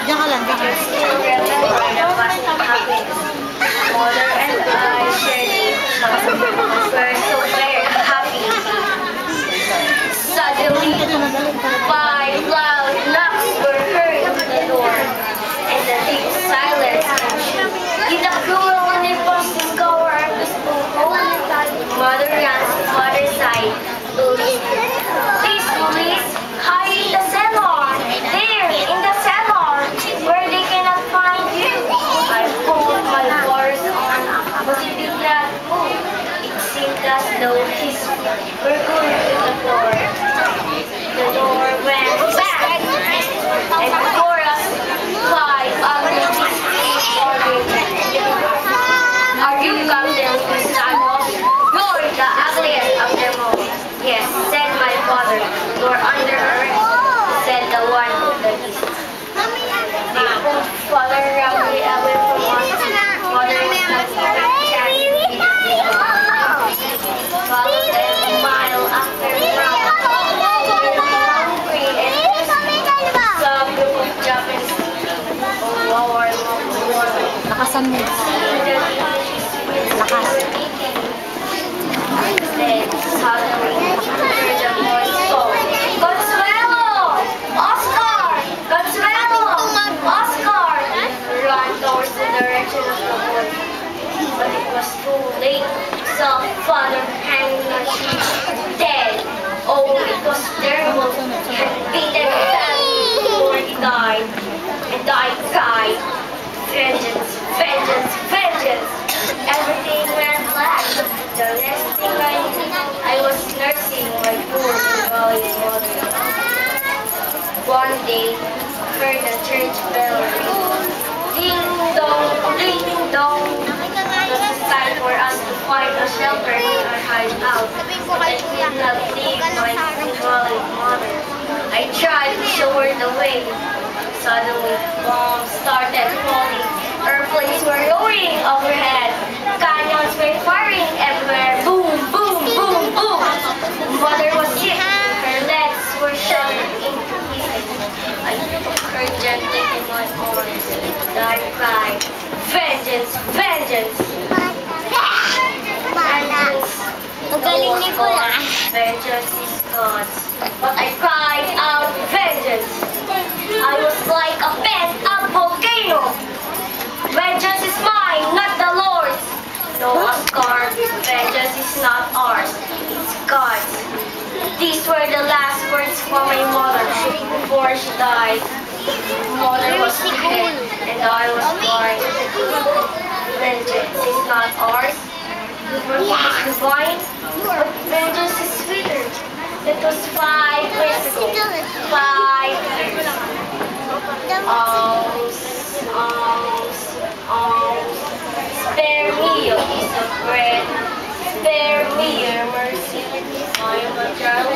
Diyan ka lang, diyan ka lang. Still remember the past happiness. Mother and I shared it. We're so very happy. Suddenly, five loud knocks were heard at the door, and the deep silence ensued. In the cool and busting cover of the school hall, Mother ran to Father's side. Please, police, hide in the cellar. There, in the cellar, where they cannot find you. I pulled my father's arm, but he did not move. It seemed as though his feet were glued to the floor. The door went back, and before us, five ugly distinct orders. Are you Captain Gustavo? You're the ugliest of them all. Yes, said my father. You're under arrest, said the one with the least. They pulled father roughly away from us. Mother was not even chanting. Followed them mile after mile. Hungry and some group of Japanese people lower. Lakasan mo. Lakas. Then suddenly, heard a voice call, Consuelo! Oscar! Consuelo! Oscar! Run towards the direction of the voice. But it was too late. Saw father hanging on a tree, dead. Oh, it was terrible. He had beaten badly before he died. And I cried. Vengeance, vengeance, vengeance! Everything went black. The next thing I knew, I was nursing my poor devouring mother. One day, I heard the church bell ring. Ding dong, ding dong. It was time for us to find a shelter in our hideout. I could not leave my devouring mother. I tried to show her the way. Suddenly, bombs started falling. Airplanes were roaring overhead. Cannons were firing everywhere. Boom, boom, boom, boom. Mother was sick. Her legs were shattered into pieces. I took her gently in my arms. And I cried, vengeance, vengeance. Vengeance. Magaling ni Kuya. Vengeance is God's. But I cried out, vengeance. I was like a pent-up volcano. Vengeance is mine, not the Lord's. No, Oscar, vengeance is not ours. It's God's. These were the last words from my mother before she died. Mother was dead, and I was blind. Vengeance is not ours. Divine, but vengeance is sweeter. It was 5 years ago. 5 years. Spare me a piece of bread. Spare me your mercy. I am a child